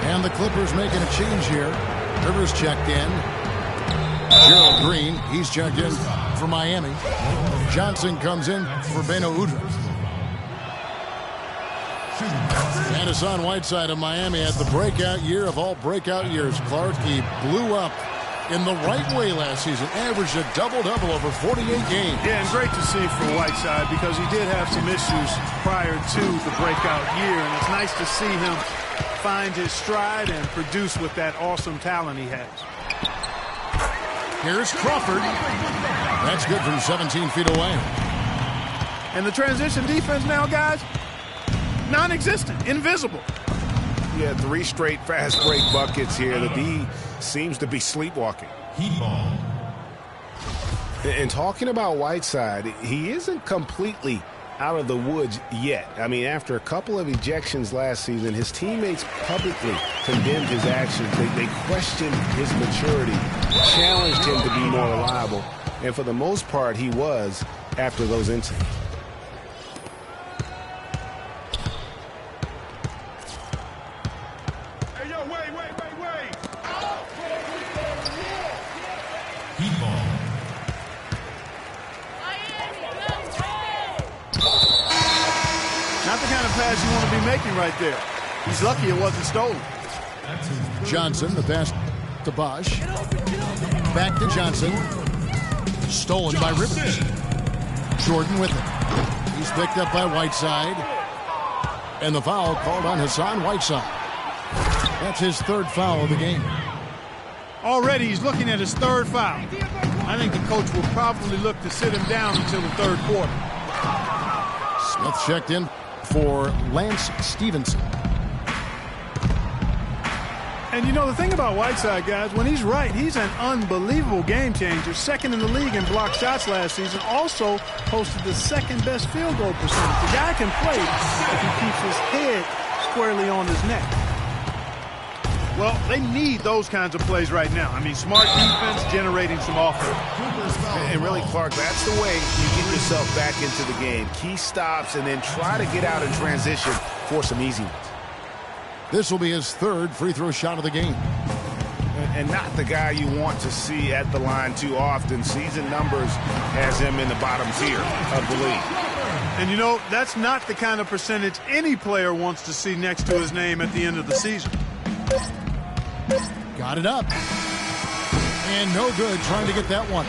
And the Clippers making a change here. Rivers checked in. Gerald Green, he's checked in for Miami. Johnson comes in for Beno Udrih. And Hassan Whiteside of Miami had the breakout year of all breakout years. Clark, he blew up in the right way last season. Averaged a double-double over 48 games. Yeah, and great to see for Whiteside because he did have some issues prior to the breakout year. And it's nice to see him find his stride and produce with that awesome talent he has. Here's Crawford. That's good from 17 feet away. And the transition defense now, guys, non-existent, invisible. Yeah, 3 straight fast break buckets here. The D seems to be sleepwalking. Heat ball. And talking about Whiteside, he isn't completely out of the woods yet. I mean, after a couple of ejections last season, his teammates publicly condemned his actions. They questioned his maturity, challenged him to be more reliable, and for the most part, he was after those incidents. Hey, yo, wait. Heat ball. Not the kind of pass you want to be making right there. He's lucky it wasn't stolen. Johnson, the pass to Bosch. Back to Johnson. Stolen by Rivers. Jordan with it. He's picked up by Whiteside. And the foul called on Hassan Whiteside. That's his 3rd foul of the game. Already he's looking at his 3rd foul. I think the coach will probably look to sit him down until the 3rd quarter. Smith checked in for Lance Stevenson. And you know, the thing about Whiteside, guys, when he's right, he's an unbelievable game changer. 2nd in the league in blocked shots last season. Also posted the 2nd best field goal percentage. The guy can play if he keeps his head squarely on his neck. Well, they need those kinds of plays right now. I mean, smart defense generating some offense. And really, Clark, that's the way you get yourself back into the game. Key stops and then try to get out in transition for some easy ones. This will be his 3rd free throw shot of the game. And not the guy you want to see at the line too often. Season numbers has him in the bottom tier of the league. And you know, that's not the kind of percentage any player wants to see next to his name at the end of the season. Got it up. And no good trying to get that one.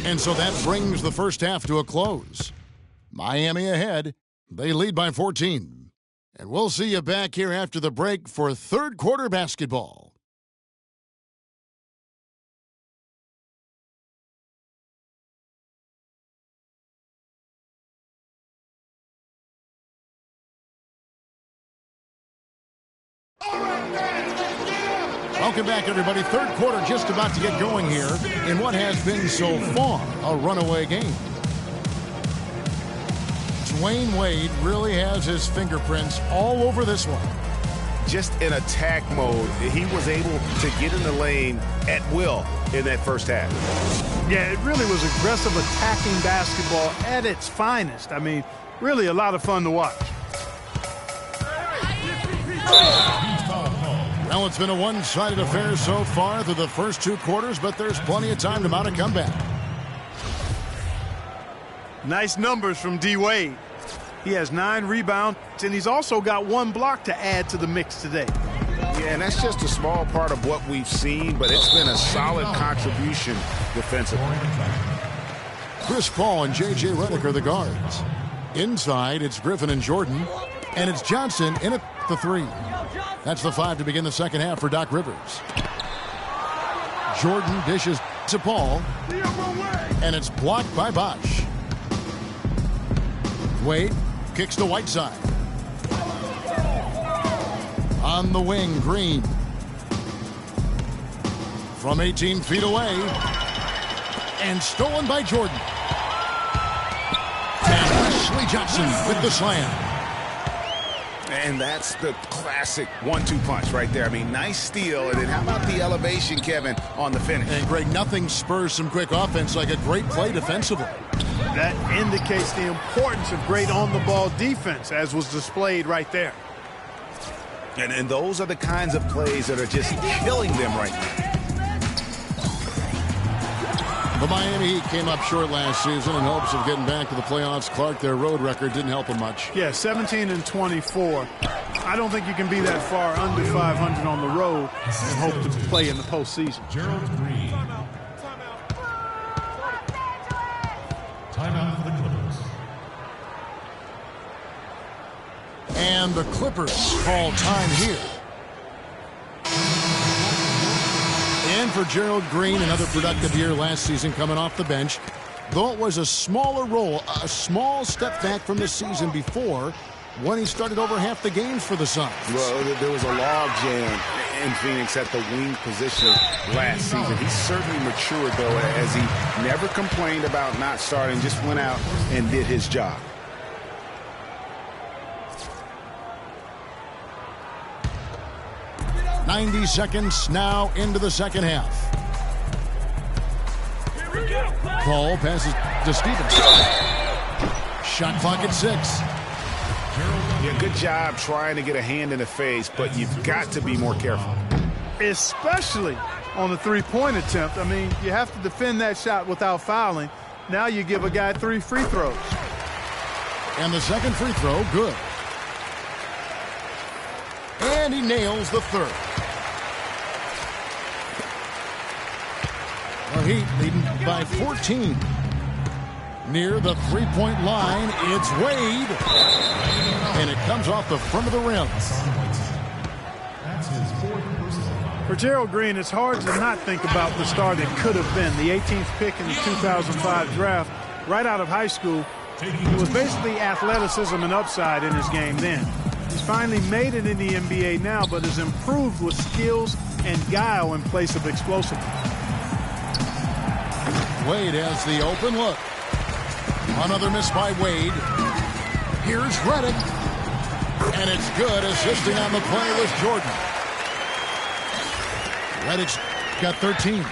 And so that brings the first half to a close. Miami ahead. They lead by 14. And we'll see you back here after the break for 3rd quarter basketball. Welcome back, everybody. 3rd quarter just about to get going here in what has been so far a runaway game. Dwayne Wade really has his fingerprints all over this one. Just in attack mode, he was able to get in the lane at will in that first half. Yeah, it really was aggressive attacking basketball at its finest. I mean, really a lot of fun to watch. Well, it's been a one-sided affair so far through the first 2 quarters, but there's plenty of time to mount a comeback. Nice numbers from D. Wade. He has 9 rebounds, and he's also got 1 block to add to the mix today. Yeah, and that's just a small part of what we've seen, but it's been a solid contribution defensively. Chris Paul and J.J. Redick are the guards. Inside, it's Griffin and Jordan, and it's Johnson in at the 3. That's the 5 to begin the second half for Doc Rivers. Jordan dishes to Paul, and it's blocked by Bosch. Wade kicks to Whiteside. On the wing, Green. From 18 feet away. And stolen by Jordan. And Wesley Johnson with the slam. And that's the classic 1-2 punch right there. I mean, nice steal. And then how about the elevation, Kevin, on the finish? And Greg, nothing spurs some quick offense like a great play defensively. That indicates the importance of great on-the-ball defense, as was displayed right there. And those are the kinds of plays that are just killing them right now. The Miami Heat came up short last season in hopes of getting back to the playoffs. Clark, their road record didn't help them much. Yeah, 17-24. I don't think you can be that far under 500 on the road and hope to play in the postseason. Gerald Green. Timeout for the Clippers. And the Clippers call time here. And for Gerald Green, another productive year last season coming off the bench. Though it was a smaller role, a small step back from the season before when he started over half the games for the Suns. Well, there was a log jam in Phoenix at the wing position last season. He certainly matured, though, as he never complained about not starting, just went out and did his job. "90 seconds now into the second half. Paul passes to Stevenson. Shot clock at 6. Yeah, good job trying to get a hand in the face, but you've got to be more careful. Especially on the three-point attempt. I mean, you have to defend that shot without fouling. Now you give a guy 3 free throws. And the second free throw, good. And he nails the third. The Heat leading by 14. Near the three-point line, it's Wade. And it comes off the front of the rim. That's his 4th personal. For Gerald Green, it's hard to not think about the star that could have been. The 18th pick in the 2005 draft, right out of high school. It was basically athleticism and upside in his game then. He's finally made it in the NBA now, but has improved with skills and guile in place of explosiveness. Wade has the open look. Another miss by Wade. Here's Redick. And it's good. Assisting on the play was Jordan. Redick's got 13.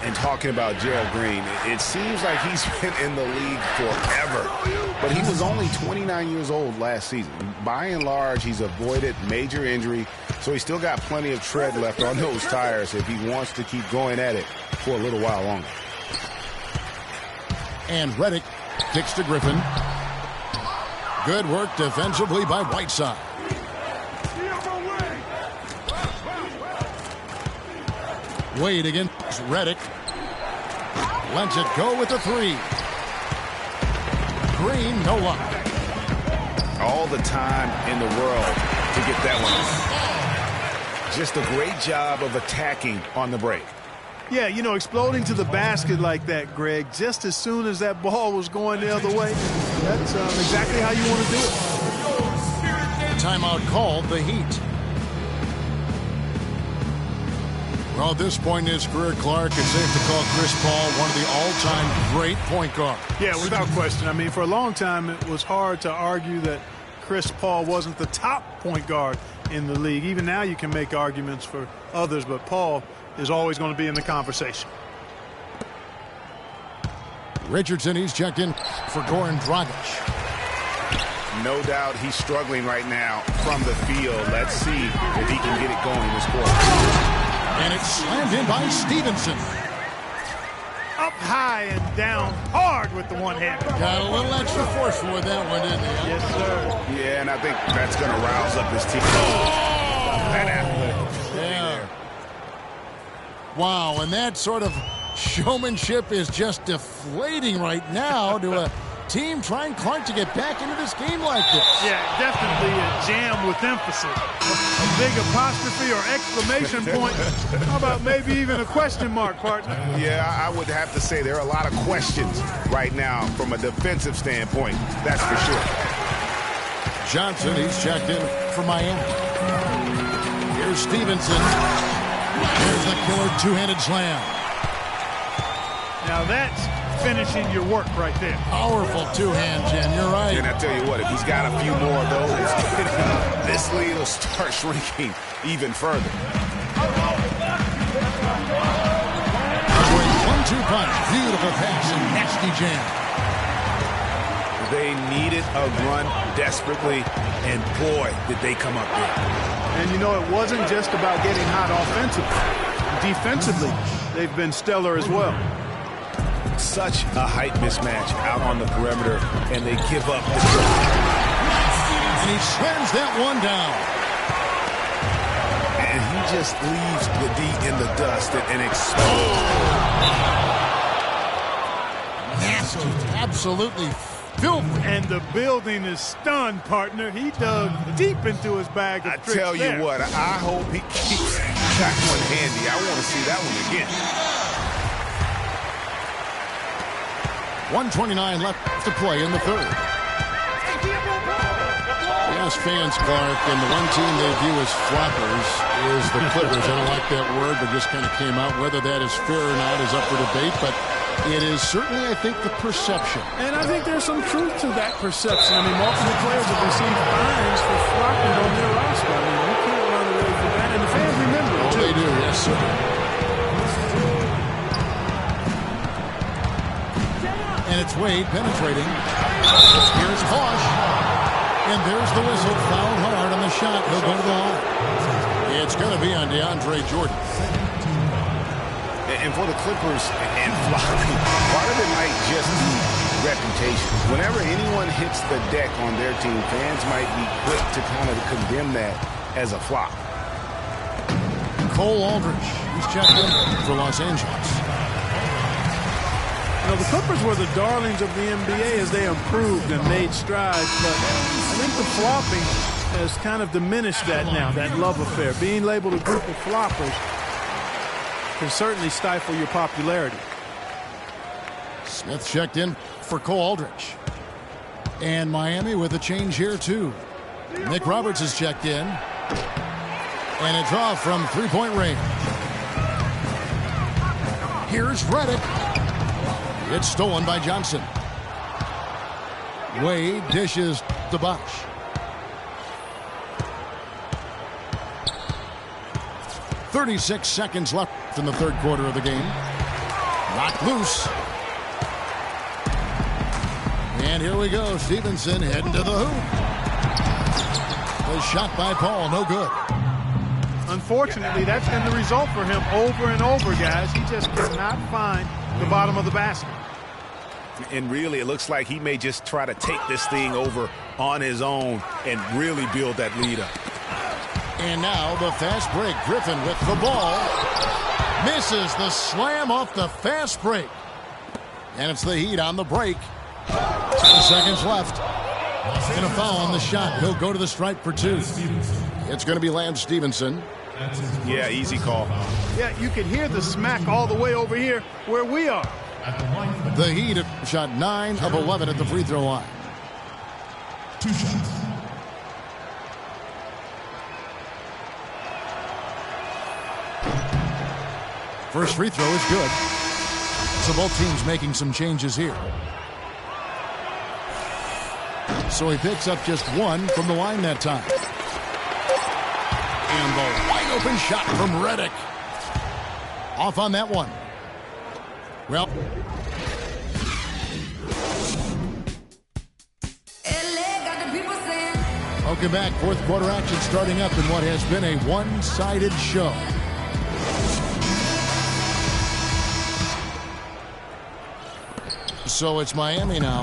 And talking about Gerald Green, it seems like he's been in the league forever. But he was only 29 years old last season. By and large, he's avoided major injury, so he's still got plenty of tread left on those tires if he wants to keep going at it for a little while longer. And Redick kicks to Griffin. Good work defensively by Whiteside. Wade against Redick. Lets it go with the 3. Green, no luck. All the time in the world to get that one. Just a great job of attacking on the break. Yeah, you know, exploding to the basket like that, Greg, just as soon as that ball was going the other way, that's exactly how you want to do it. Timeout called, the Heat. Well, at this point in his career, Clark, it's safe to call Chris Paul one of the all-time great point guards. Yeah, without question. I mean, for a long time, it was hard to argue that Chris Paul wasn't the top point guard in the league. Even now, you can make arguments for others, but Paul is always going to be in the conversation. Richardson, he's checked in for Goran Dragic. No doubt he's struggling right now from the field. Let's see if he can get it going in this quarter. And it's slammed in by Stevenson. Up high and down hard with the one-hand. Got a little extra force for that one, didn't he? Yes, sir. Yeah, and I think that's going to rouse up his team. That athlete. Yeah. Wow, and that sort of showmanship is just deflating right now to a team trying, Clark, to get back into this game like this. Yeah, definitely a jam with emphasis. A big apostrophe or exclamation point. How about maybe even a question mark, partner? Yeah, I would have to say there are a lot of questions right now from a defensive standpoint. That's for sure. Johnson, he's checked in for Miami. Here's Stevenson. Here's the killer two-handed slam. Now that's finishing your work right there. Powerful two-hand, Jen. You're right. And I tell you what, if he's got a few more of those, this lead will start shrinking even further. Great 1-2 punch. Beautiful pass and nasty jam. They needed a run desperately, and boy, did they come up big. And you know, it wasn't just about getting hot offensively. Defensively, they've been stellar as well. Such a height mismatch out on the perimeter, and they give up the And he slams that one down. and he just leaves the D in the dust and exposed. Nasty, absolutely filthy. And the building is stunned, partner. He dug deep into his bag of I tricks tell you there. what, I hope he keeps that one handy. I want to see that one again. 1:29 left to play in the third. Yes, fans, Clark, and the one team they view as floppers is the Clippers. I don't like that word, but just kind of came out. Whether that is fair or not is up for debate, but it is certainly, I think, the perception. And I think there's some truth to that perception. I mean, multiple players have received fines for flopping on their roster. I mean, you can't run away from that. And the fans remember it, Oh, too. they do, yes, sir. And it's Wade penetrating. Here's Bosch. And there's the whistle. Fouled hard on the shot. He'll go to the line. It's going to be on DeAndre Jordan. And for the Clippers and flopping, part of it might just be reputation. Whenever anyone hits the deck on their team, fans might be quick to kind of condemn that as a flop. Cole Aldridge. He's checked in for Los Angeles. You know, the Clippers were the darlings of the NBA as they improved and made strides, but I think the flopping has kind of diminished that now, that love affair. Being labeled a group of floppers can certainly stifle your popularity. Smith checked in for Cole Aldridge. And Miami with a change here, too. Nick Roberts is checked in. And a draw from three-point range. Here's Redick. It's stolen by Johnson. Wade dishes to Bosch. .36 seconds left in the third quarter of the game. Knocked loose. And here we go. Stevenson heading to the hoop. The shot by Paul, no good. Unfortunately, that's been the result for him over and over, guys. He just cannot find the bottom of the basket. And really, it looks like he may just try to take this thing over on his own and really build that lead up. And now the fast break. Griffin with the ball. Misses the slam off the fast break. And it's the Heat on the break. 10 seconds left. And a foul on the shot. He'll go to the stripe for two. It's going to be Lance Stevenson. Yeah, easy call. Yeah, you can hear the smack all the way over here where we are. The Heat have shot 9 of 11 at the free throw line. 2 shots. First free throw is good. So both teams making some changes here. So he picks up just one from the line that time. And the wide open shot from Redick. Off on that one. Well, welcome back. Fourth quarter action starting up in what has been a one-sided show. So it's Miami now.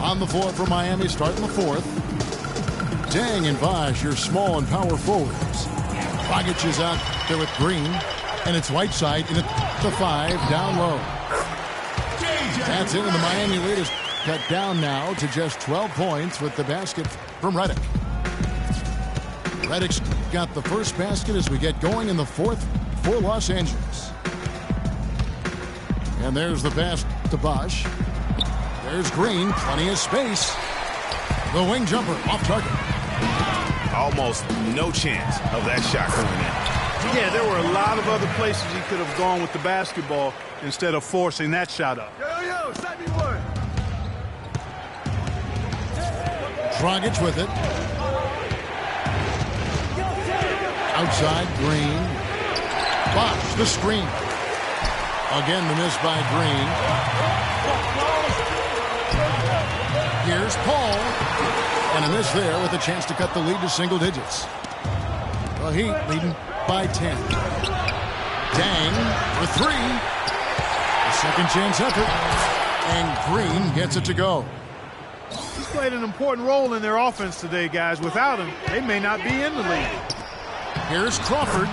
On the floor for Miami, starting the fourth. Dang and Bosch, your small and power forwards. Dragic is out there with Green. And it's Whiteside in the 5, down low. That's it, and the Miami lead is cut down now to just 12 points with the basket from Redick. Redick's got the first basket as we get going in the fourth for Los Angeles. And there's the pass to Bosch. There's Green, plenty of space. The wing jumper off target. Almost no chance of that shot going in. Yeah, there were a lot of other places he could have gone with the basketball instead of forcing that shot up. Yo, send me one. Dragic with it. Outside, Green. Bosch, the screen. Again, the miss by Green. Here's Paul. And a miss there with a chance to cut the lead to single digits. The Heat leading by 10. Dang for three. A second chance effort. And Green gets it to go. He's played an important role in their offense today, guys. Without him, they may not be in the league. Here's Crawford.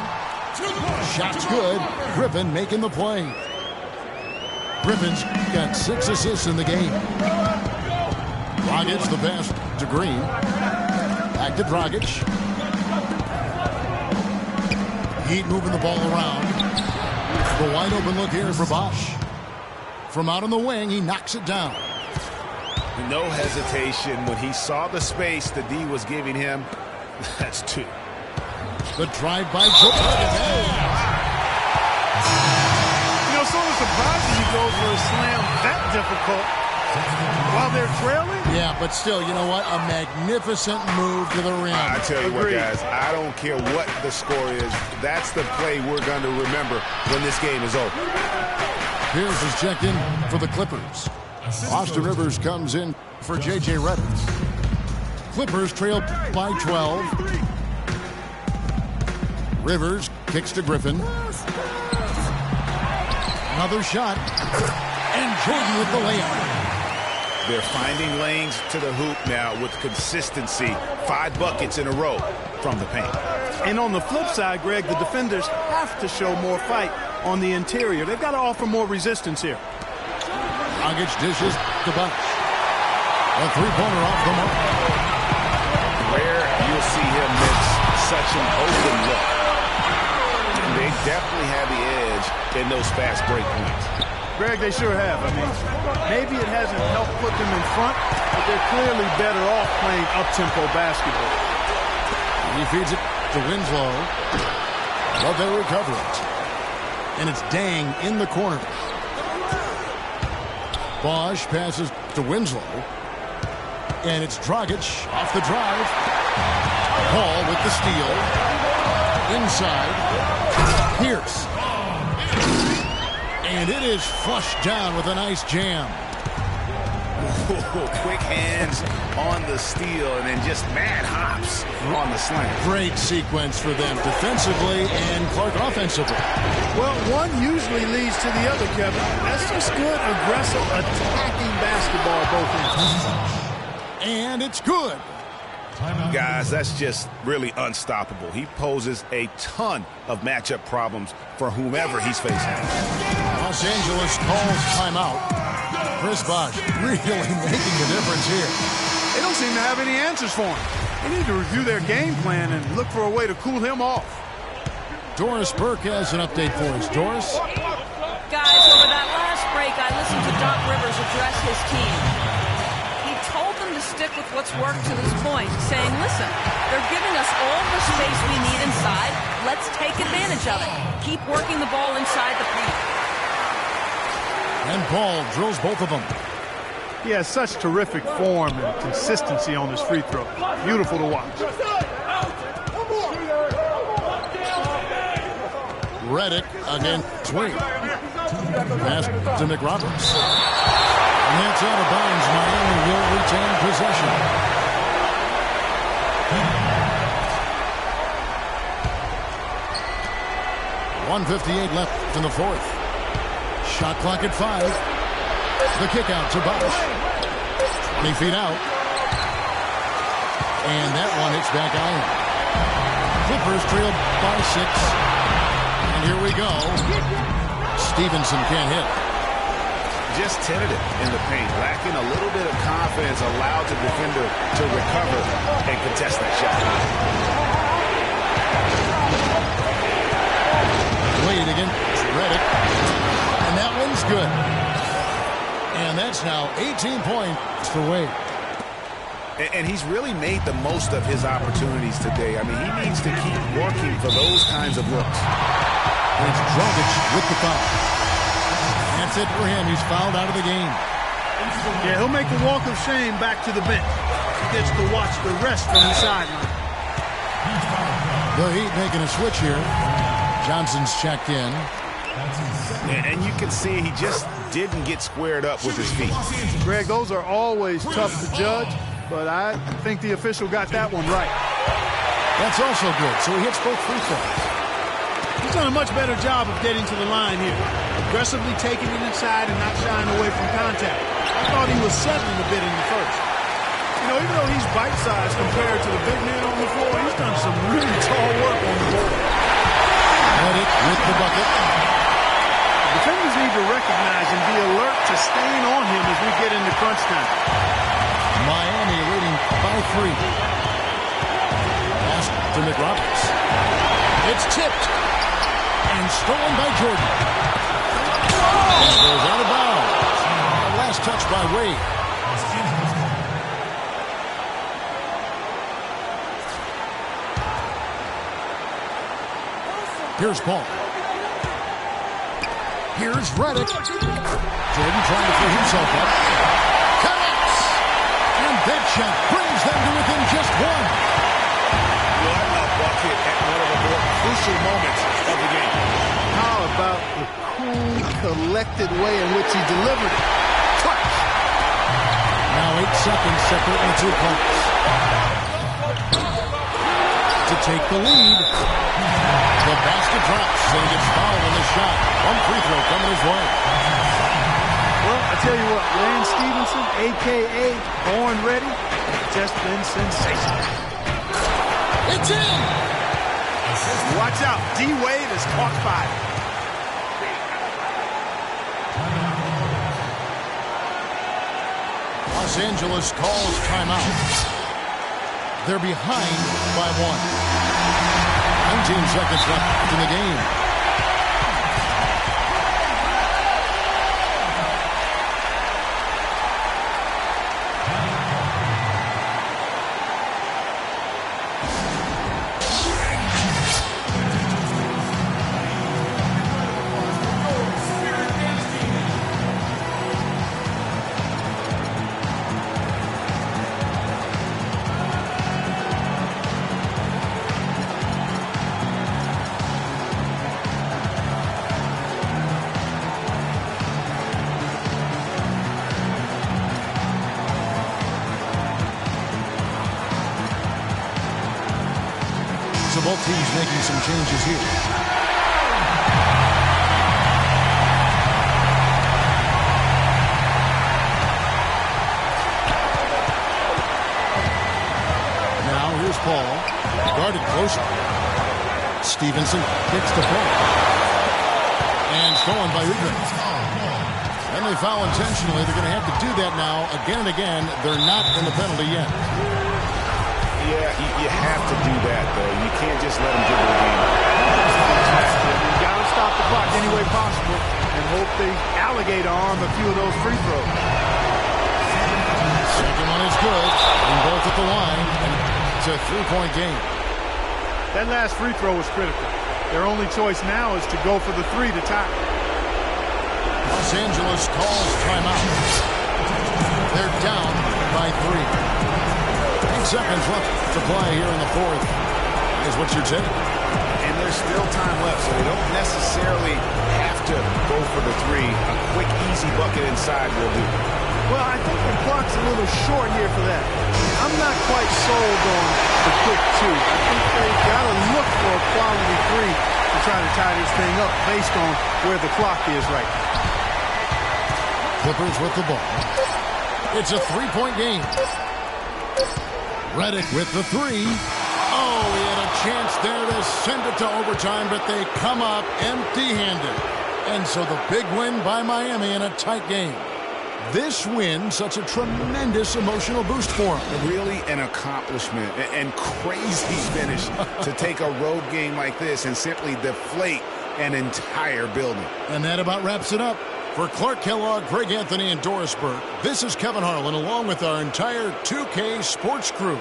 Shot's good. Griffin making the play. Griffin's got 6 assists in the game. Dragic the pass to Green. Back to Dragic. Heat moving the ball around. The wide open look here for Bosch. From out on the wing, he knocks it down. No hesitation when he saw the space the D was giving him. That's 2. The drive by Jordan. You know, sort of surprising he goes for a slam that difficult while they're trailing. Yeah, but still, you know what? A magnificent move to the rim. I tell you Agreed. what, guys, I don't care what the score is. That's the play we're going to remember when this game is over. Pierce is checked in for the Clippers. Austin Rivers comes in for J.J. Redick. Clippers trail by 12. Rivers kicks to Griffin. Another shot. And Jordan with the layup. They're finding lanes to the hoop now with consistency. 5 buckets in a row from the paint. And on the flip side, Greg, the defenders have to show more fight on the interior. They've got to offer more resistance here. Dragic dishes to Bosch. A three-pointer off the mark. Rare you'll see him miss such an open look. They definitely have the edge in those fast break points. Greg, they sure have. I mean, maybe it hasn't helped put them in front, but they're clearly better off playing up-tempo basketball. He feeds it to Winslow. But they recover it. And it's Dang in the corner. Bosch passes to Winslow. And it's Dragic off the drive. Paul with the steal. Inside. Pierce. And it is flushed down with a nice jam. Quick hands on the steal and then just mad hops on the slam. Great sequence for them defensively and Clark offensively. Well, one usually leads to the other, Kevin. That's just good, aggressive, attacking basketball both ends. And it's good. Guys, that's just really unstoppable. He poses a ton of matchup problems for whomever he's facing. Los Angeles calls timeout. Chris Bosch really making a difference here. They don't seem to have any answers for him. They need to review their game plan and look for a way to cool him off. Doris Burke has an update for us. Doris? Guys, over that last break, I listened to Doc Rivers address his team. He told them to stick with what's worked to this point, saying, listen, they're giving us all the space we need inside. Let's take advantage of it. Keep working the ball inside the paint. And Paul drills both of them. He has such terrific form and consistency on his free throw. Beautiful to watch. Redick again, swing. Pass to McRoberts. And that's out of bounds. Miami will retain possession. 1:58 left in the fourth. Shot clock at 5. The kick out to Bosch. 20 feet out. And that one hits back iron. Clippers trail by 6. And here we go. Stevenson can't hit. Just tentative in the paint, lacking a little bit of confidence, allowed the defender to recover and contest that shot. Wade against Redick. And that one's good. And that's now 18 points for Wade. And he's really made the most of his opportunities today. I mean, he needs to keep working for those kinds of looks. And it's Dragic with the foul. That's it for him. He's fouled out of the game. Yeah, he'll make the walk of shame back to the bench. He gets to watch the rest from the sideline. The Heat making a switch here. Johnson's checked in. And you can see he just didn't get squared up with his feet. Greg, those are always tough to judge, but I think the official got that one right. That's also good, so he hits both free throws. He's done a much better job of getting to the line here. Aggressively taking it inside and not shying away from contact. I thought he was settling a bit in the first. You know, even though he's bite-sized compared to the big man on the floor, he's done some really tall work on the board. Reddick with the bucket. Defenders need to recognize and be alert to staying on him as we get into crunch time. Miami leading by 3. Pass to McRoberts. It's tipped and stolen by Jordan. And goes out of bounds. The last touch by Wade. Here's Paul. Here's Reddick. Jordan trying to pull himself up. Connects! And that shot brings them to within just 1. What a bucket at one of the more crucial moments of the game. How about the cool, collected way in which he delivered it? Clutch! Now 8 seconds separate the 2 players. To take the lead. The basket drops, and he gets fouled on the shot. 1 free throw coming his way. Well, I tell you what, Lance Stevenson, a.k.a. Born Ready, just been sensational. It's in! Watch out, D-Wade is caught fire. Los Angeles calls timeout. They're behind by 1. 19 seconds left in the game. So both teams making some changes here. Now here's Paul, guarded closely. Stevenson kicks the ball. And stolen by Udman. And they foul intentionally. They're going to have to do that now again and again. They're not in the penalty yet. Yeah, you have to do that, though. You can't just let them dribble the game. You got to stop the clock any way possible and hope they alligator arm a few of those free throws. Second one is good. And both at the line. And it's a 3-point game. That last free throw was critical. Their only choice now is to go for the 3 to tie. Los Angeles calls timeout. They're down by 3. 8 seconds left to play here in the 4th. Is what you're saying. And there's still time left, so they don't necessarily have to go for the 3. A quick, easy bucket inside will do. Well, I think the clock's a little short here for that. I'm not quite sold on the quick 2. I think they've got to look for a quality 3 to try to tie this thing up based on where the clock is right now. Clippers with the ball. It's a 3-point game. Reddick with the 3. Oh, he had a chance there to send it to overtime, but they come up empty-handed. And so the big win by Miami in a tight game. This win, such a tremendous emotional boost for him. Really an accomplishment and crazy finish to take a road game like this and simply deflate an entire building. And that about wraps it up. For Clark Kellogg, Greg Anthony, and Doris Burke, this is Kevin Harlan along with our entire 2K sports crew,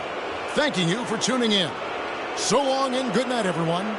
thanking you for tuning in. So long and good night, everyone.